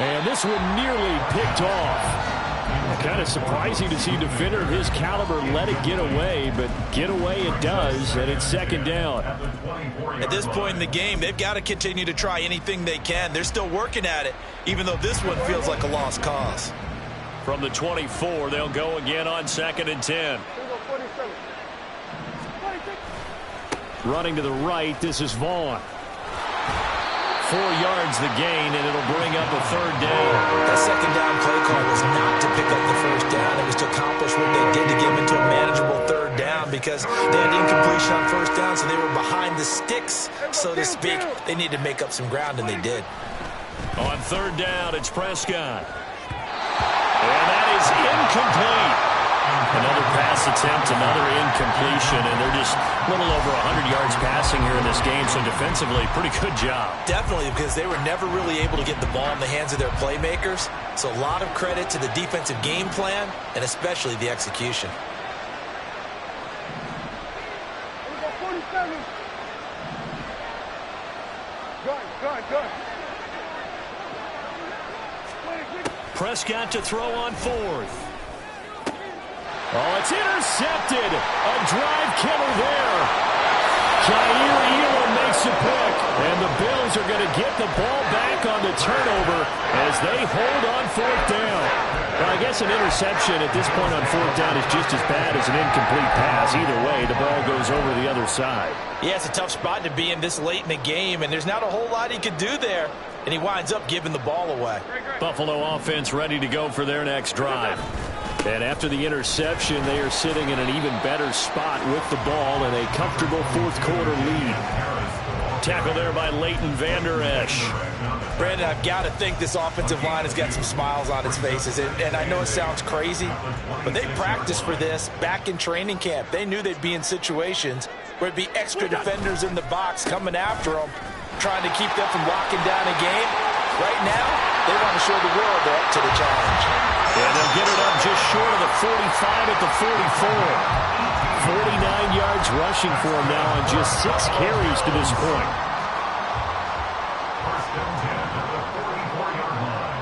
[SPEAKER 1] And this one nearly picked off. Kind of surprising to see a defender of his caliber let it get away, but get away it does, and it's second down.
[SPEAKER 5] At this point in the game, they've got to continue to try anything they can. They're still working at it, even though this one feels like a lost cause.
[SPEAKER 1] From the 24, they'll go again on 2nd and 10. Running to the right, this is Vaughn. 4 yards the gain, and it'll bring up a 3rd down.
[SPEAKER 5] That second down play call was not to pick up the first down. It was to accomplish what they did to get them into a manageable 3rd down because they had incompletion on 1st down, so they were behind the sticks, so to speak. They needed to make up some ground, and they did.
[SPEAKER 1] On 3rd down, it's Prescott. And that is incomplete. Another pass attempt, another incompletion, and they're just a little over 100 yards passing here in this game, so defensively, pretty good job.
[SPEAKER 5] Definitely, because they were never really able to get the ball in the hands of their playmakers, so a lot of credit to the defensive game plan and especially the execution.
[SPEAKER 1] Prescott to throw on 4th. Oh, it's intercepted. A drive killer there. Jair Elam makes a pick. And the Bills are going to get the ball back on the turnover as they hold on 4th down. Well, I guess an interception at this point on 4th down is just as bad as an incomplete pass. Either way, the ball goes over the other side.
[SPEAKER 6] Yeah, it's a tough spot to be in this late in the game, and there's not a whole lot he could do there. And he winds up giving the ball away.
[SPEAKER 1] Buffalo offense ready to go for their next drive. And after the interception, they are sitting in an even better spot with the ball in a comfortable 4th quarter lead. Tackle there by Leighton Vander Esch.
[SPEAKER 6] Brandon, I've got to think this offensive line has got some smiles on its faces. And I know it sounds crazy, but they practiced for this back in training camp. They knew they'd be in situations where it'd be extra defenders in the box coming after them, trying to keep them from locking down a game. Right now, they want to show the world they're up to the challenge.
[SPEAKER 1] And they'll get it up just short of the 45 at the 44. 49 yards rushing for him now on just 6 carries to this point.
[SPEAKER 2] First and 10 at the 44-yard line.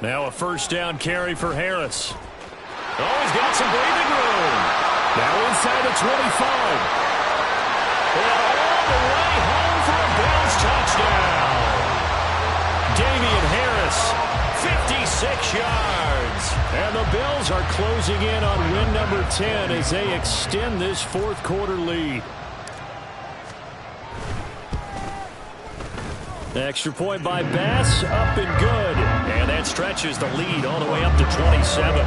[SPEAKER 1] Now a first down carry for Harris. Oh, he's got some breathing room. Now inside the 25. And all the way home for a Bills touchdown. Damian Harris, 56 yards. And the Bills are closing in on win number 10 as they extend this 4th quarter lead. Extra point by Bass, up and good. And that stretches the lead all the way up to 27.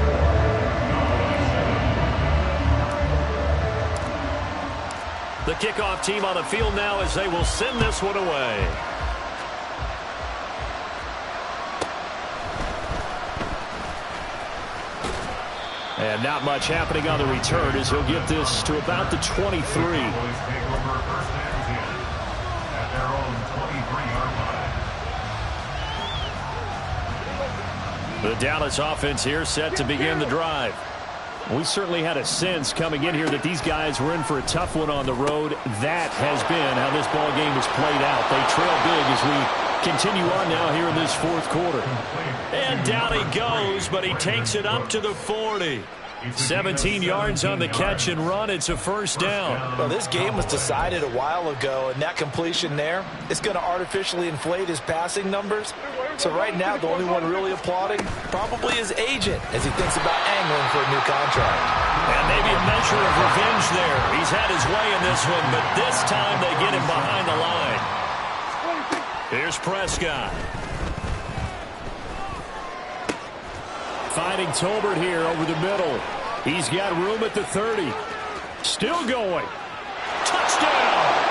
[SPEAKER 1] The kickoff team on the field now as they will send this one away. And not much happening on the return as he'll get this to about the 23.
[SPEAKER 2] Cowboys take over first and 10 at their own 23-yard line.
[SPEAKER 1] The Dallas offense here set to begin the drive. We certainly had a sense coming in here that these guys were in for a tough one on the road. That has been how this ball game was played out. They trail big as we continue on now here in this 4th quarter. And down he goes, but he takes it up to the 40. 17 yards on the catch and run. It's a first down.
[SPEAKER 6] Well, this game was decided a while ago, and that completion there is going to artificially inflate his passing numbers. So right now, the only one really applauding probably his agent as he thinks about angling for a new contract.
[SPEAKER 1] And maybe a measure of revenge there. He's had his way in this one, but this time they get him behind the line. Here's Prescott. Finding Tolbert here over the middle. He's got room at the 30. Still going. Touchdown!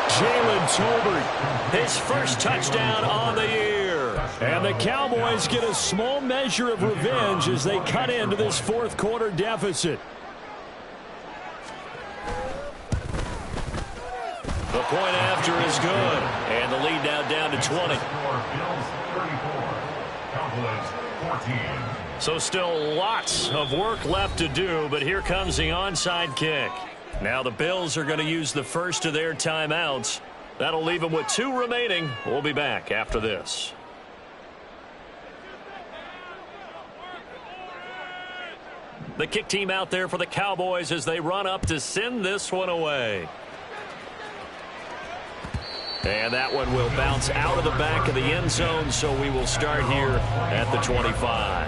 [SPEAKER 1] Jalen Tolbert, his first touchdown on the year. And the Cowboys get a small measure of revenge as they cut into this fourth quarter deficit. The point after is good. And the lead now down to 20.
[SPEAKER 2] Bills 34, Cowboys 14.
[SPEAKER 1] So still lots of work left to do, but here comes the onside kick. Now the Bills are going to use the first of their timeouts. That'll leave them with 2 remaining. We'll be back after this. The kick team out there for the Cowboys as they run up to send this one away. And that one will bounce out of the back of the end zone, so we will start here at the 25.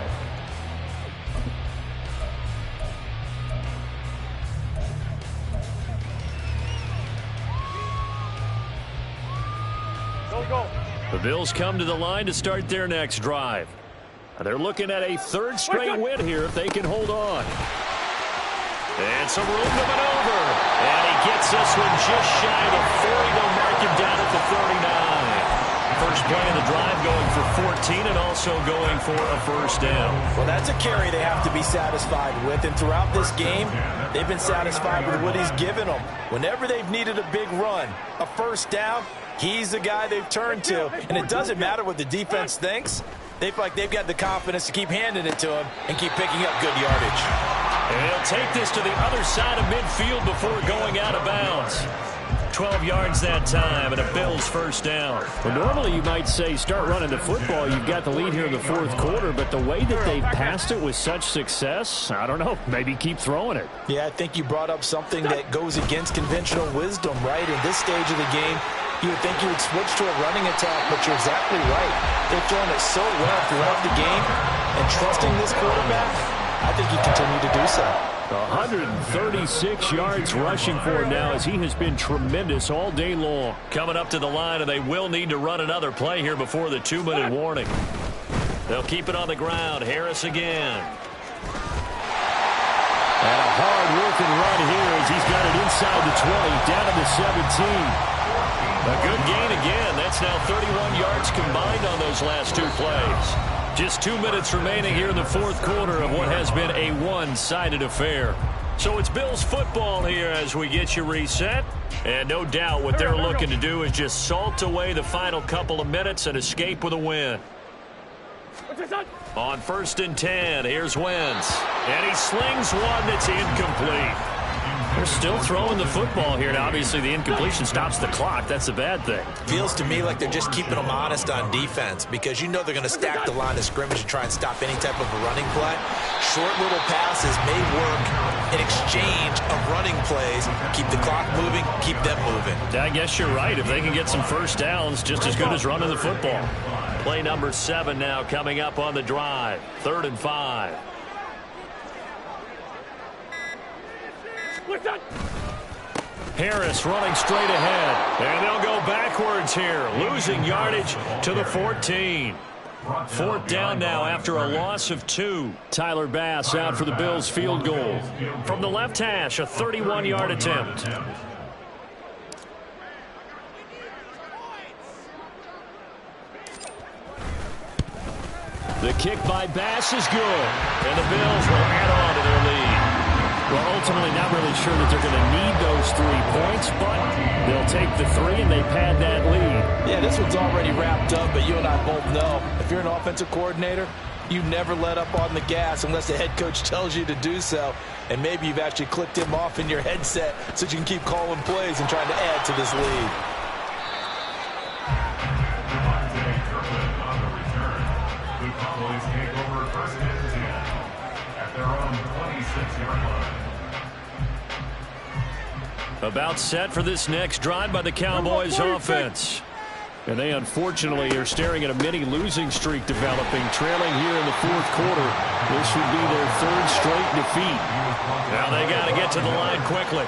[SPEAKER 3] Go.
[SPEAKER 1] The Bills come to the line to start their next drive. They're looking at a 3rd straight win here if they can hold on. And some room to maneuver. And he gets this one just shy of the 40. They'll mark him down at the 39. First play of the drive going for 14 and also going for a first down.
[SPEAKER 6] Well, that's a carry they have to be satisfied with. And throughout this game, they've been satisfied with what he's given them. Whenever they've needed a big run, a first down, he's the guy they've turned to. And it doesn't matter what the defense thinks. They feel like they've got the confidence to keep handing it to him and keep picking up good yardage.
[SPEAKER 1] And he'll take this to the other side of midfield before going out of bounds. 12 yards that time and a Bills first down. Well, normally you might say start running the football. You've got the lead here in the fourth quarter, but the way that they've passed it with such success, I don't know, maybe keep throwing it.
[SPEAKER 6] Yeah, I think you brought up something that goes against conventional wisdom, right? In this stage of the game, you would think you would switch to a running attack, but you're exactly right. They've thrown it so well throughout the game, and trusting this quarterback, I think you continue to do so.
[SPEAKER 1] 136 yards rushing for him now as he has been tremendous all day long. Coming up to the line, and they will need to run another play here before the 2-minute warning. They'll keep it on the ground. Harris again. And a hard-working run here as he's got it inside the 20, down to the 17. A good gain again. That's now 31 yards combined on those last 2 plays. Just 2 minutes remaining here in the fourth quarter of what has been a one-sided affair. So it's Bills football here as we get you reset. And no doubt what they're looking to do is just salt away the final couple of minutes and escape with a win. On 1st and 10, here's Wentz. And he slings one that's incomplete. They're still throwing the football here. Now, obviously, the incompletion stops the clock. That's a bad thing.
[SPEAKER 5] Feels to me like they're just keeping them honest on defense because you know they're going to stack the line of scrimmage and try and stop any type of a running play. Short little passes may work in exchange of running plays. Keep the clock moving, keep them moving.
[SPEAKER 1] I guess you're right. If they can get some first downs, just as good as running the football. Play number 7 now coming up on the drive. 3rd and 5. Harris running straight ahead. And they'll go backwards here. Losing yardage to the 14. 4th down now after a loss of 2. Tyler Bass out for the Bills field goal. From the left hash, a 31-yard attempt. The kick by Bass is good. And the Bills will add on to their lead. Well, ultimately not really sure that they're going to need those 3 points, but they'll take the 3 and they pad that lead.
[SPEAKER 6] Yeah, this one's already wrapped up, but you and I both know if you're an offensive coordinator, you never let up on the gas unless the head coach tells you to do so. And maybe you've actually clicked him off in your headset so you can keep calling plays and trying to add to this lead.
[SPEAKER 2] The Cowboys take over 1st and 10 at their own 26-yard line.
[SPEAKER 1] About set for this next drive by the Cowboys offense. And they unfortunately are staring at a mini losing streak developing, trailing here in the fourth quarter. This would be their 3rd straight defeat. Now they got to get to the line quickly.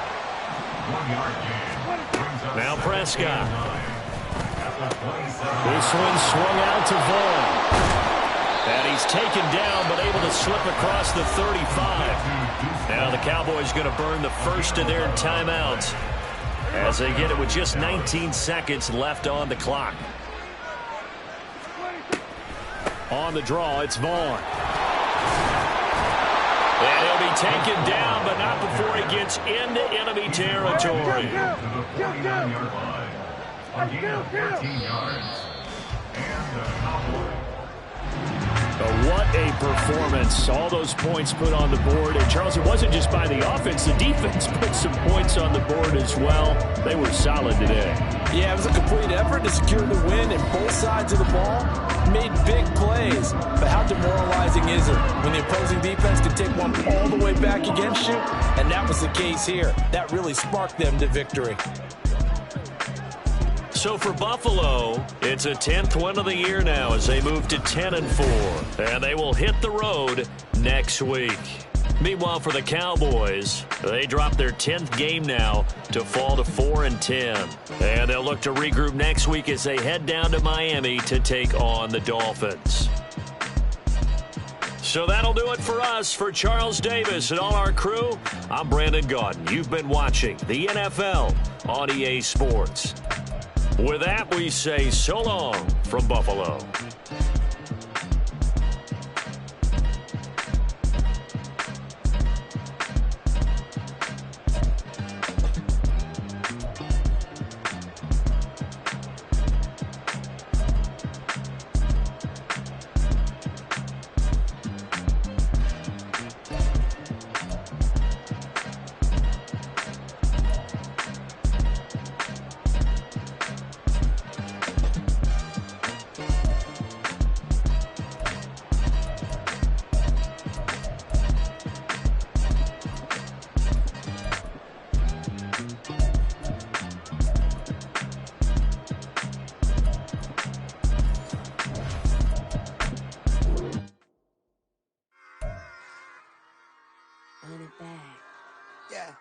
[SPEAKER 1] Now Prescott. This one swung out to Vaughn. And he's taken down, but able to slip across the 35. Now the Cowboys going to burn the first of their timeouts as they get it with just 19 seconds left on the clock. On the draw, it's Vaughn. And he'll be taken down, but not before he gets into enemy territory.
[SPEAKER 2] To the 49-yard line. A gain of 13 yards. And the Cowboys.
[SPEAKER 1] What a performance. All those points put on the board. And, Charles, it wasn't just by the offense. The defense put some points on the board as well. They were solid today.
[SPEAKER 6] Yeah, it was a complete effort to secure the win, and both sides of the ball made big plays. But how demoralizing is it when the opposing defense can take one all the way back against you? And that was the case here. That really sparked them to victory.
[SPEAKER 1] So for Buffalo, it's a 10th win of the year now as they move to 10-4. And they will hit the road next week. Meanwhile, for the Cowboys, they drop their 10th game now to fall to 4-10. And they'll look to regroup next week as they head down to Miami to take on the Dolphins. So that'll do it for us. For Charles Davis and all our crew, I'm Brandon Gaudin. You've been watching the NFL on EA Sports. With that, we say so long from Buffalo.
[SPEAKER 7] On it back. Yeah.